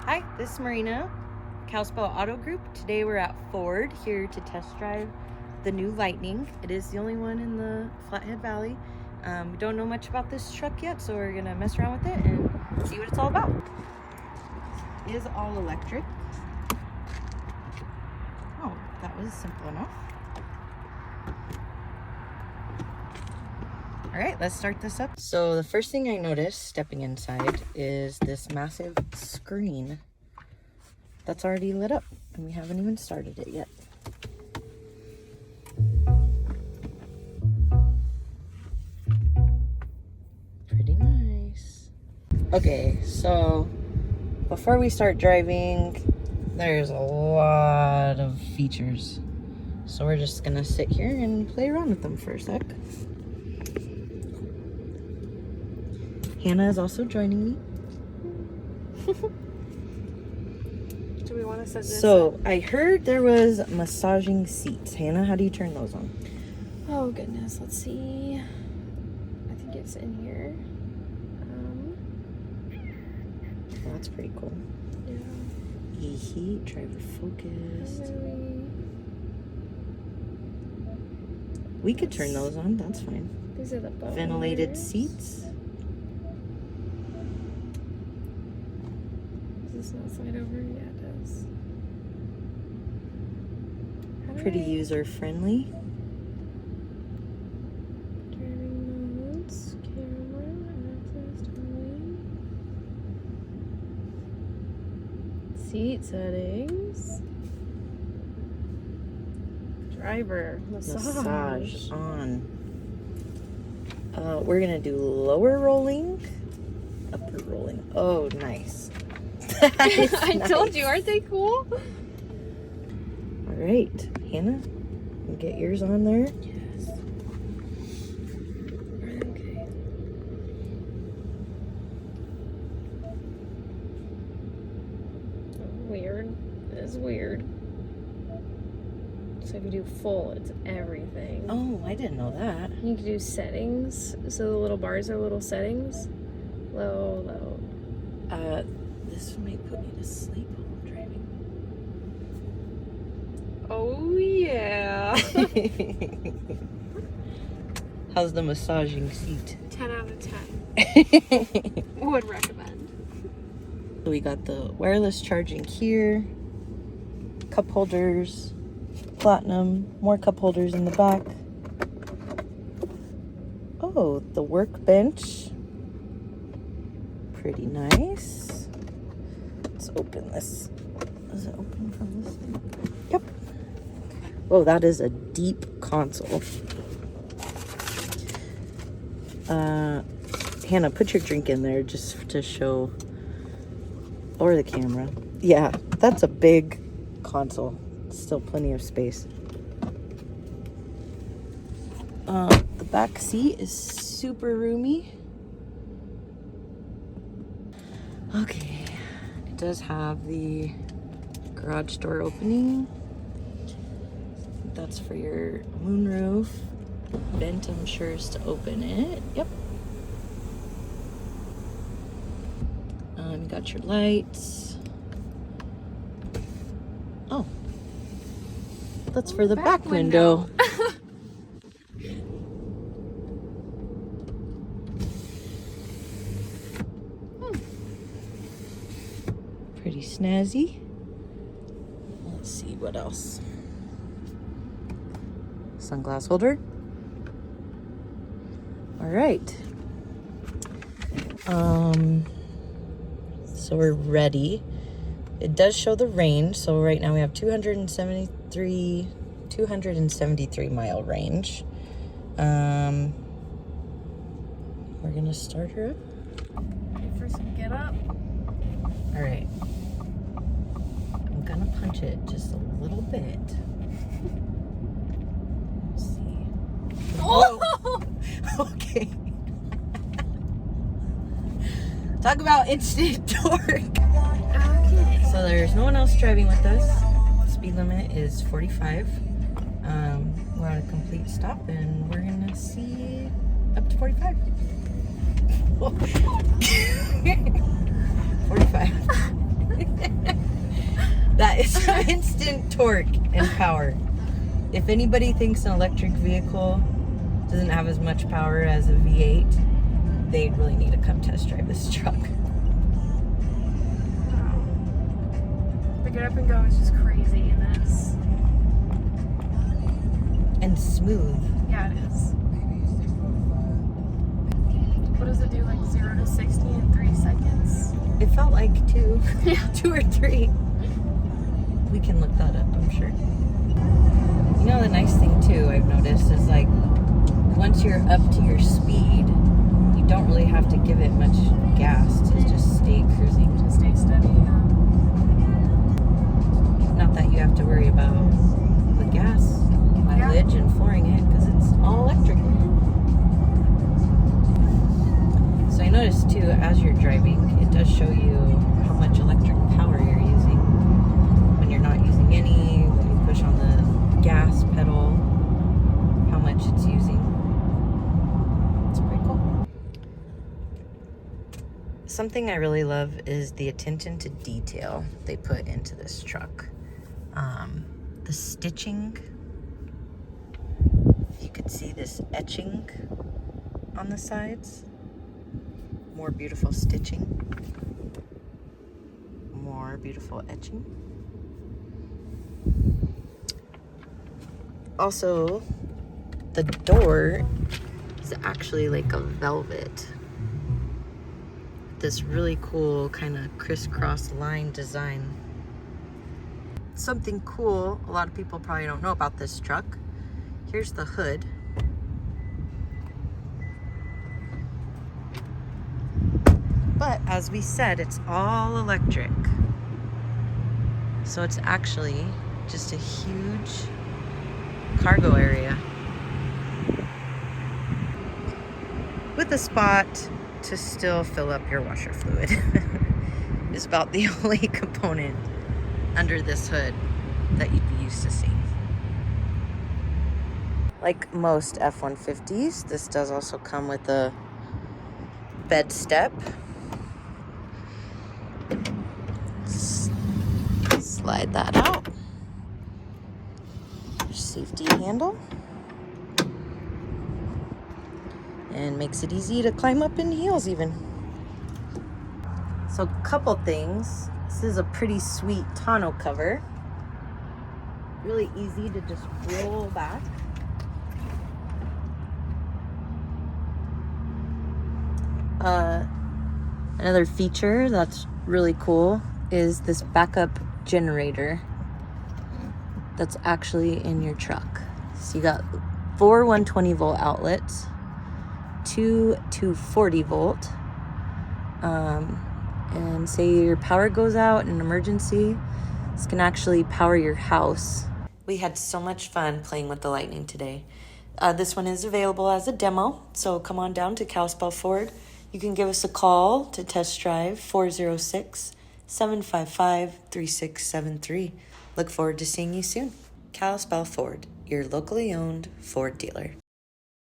Hi, this is Marina, Kalispell Auto Group. Today we're at Ford here to test drive the new Lightning. It is the only one in the Flathead Valley. We don't know much about this truck yet, so we're gonna mess around with it and see what it's all about. It is all electric. Oh, that was simple enough. All right, let's start this up. So the first thing I noticed stepping inside is this massive screen that's already lit up, and we haven't even started it yet. Pretty nice. Okay, so before we start driving, there's a lot of features. So we're just gonna sit here and play around with them for a sec. Hannah is also joining me. Do we want to set this So up? I heard there was massaging seats. Hannah, how do you turn those on? Oh goodness, let's see. I think it's in here. Oh, that's pretty cool. Yeah. E-heat, driver focused. Really? We could turn those on, that's fine. These are the buttons. Ventilated seats. Does this not slide over? Yeah, it does. How do Pretty I- user friendly. Driving modes, camera, access, towing. Seat settings. Driver, Massage on. We're gonna do lower rolling, upper rolling. Oh, nice. That is I nice. told you, aren't they cool? All right, Hannah, you get yours on there. Yes. Okay. Weird. It's weird. So if you do full, it's everything. Oh, I didn't know that. You can do settings. So the little bars are little settings. Low, low. This might put me to sleep while I'm driving. Oh yeah. How's the massaging seat? 10 out of 10. Would recommend. We got the wireless charging here, cup holders, platinum, more cup holders in the back. Oh, the workbench. Pretty nice. Let's open this. Is it open from this thing? Yep. Oh, that is a deep console. Hannah, put your drink in there just to show, or the camera. Yeah, that's a big console. Still plenty of space. The back seat is super roomy. Okay, it does have the garage door opening. That's for your moonroof. Vent, I'm sure, is to open it. Yep. You got your lights. Oh, that's for the back window. Pretty snazzy. Let's see what else. Sunglass holder. All right. So we're ready. It does show the range. So right now we have 273 mile range. We're gonna start her up. Ready for some get up? All right. I'm gonna punch it just a little bit. Let's see. Oh! Okay. Talk about instant torque. Okay. So there's no one else driving with us. Speed limit is 45. We're at a complete stop, and we're gonna see up to 45. 45. some instant torque and power. If anybody thinks an electric vehicle doesn't have as much power as a V8, they'd really need to come test drive this truck. Wow. The get up and go is just crazy in this. And smooth. Yeah, it is. What does it do, like 0 to 60 in 3 seconds? It felt like 2. Yeah. 2 or 3. We can look that up, I'm sure. You know, the nice thing too I've noticed is like once you're up to your speed, you don't really have to give it much gas to just stay cruising. To stay steady, yeah. Not that you have to worry about the gas mileage and flooring it because it's all electric. So I noticed too, as you're driving, it does show you how much electric power you're using. When you're not using any, when you push on the gas pedal, how much it's using. It's pretty cool. Something I really love is the attention to detail they put into this truck. The stitching. You could see this etching on the sides. More beautiful stitching. More beautiful etching. Also, the door is actually like a velvet. This really cool kind of crisscross line design. Something cool a lot of people probably don't know about this truck. Here's the hood. But as we said, it's all electric. So it's actually just a huge cargo area with a spot to still fill up your washer fluid. Is about the only component under this hood that you'd be used to seeing. Like most F-150s, this does also come with a bed step. Slide that out. Safety handle. And makes it easy to climb up in heels even. So a couple things. This is a pretty sweet tonneau cover. Really easy to just roll back. Another feature that's really cool is this backup generator that's actually in your truck. So you got 4 120 volt outlets, 2 240 volt, and say your power goes out in an emergency, this can actually power your house. We had so much fun playing with the Lightning today. This one is available as a demo, so come on down to Kalispell Ford. You can give us a call to test drive 406-755-3673. Look forward to seeing you soon. Kalispell Ford, your locally owned Ford dealer.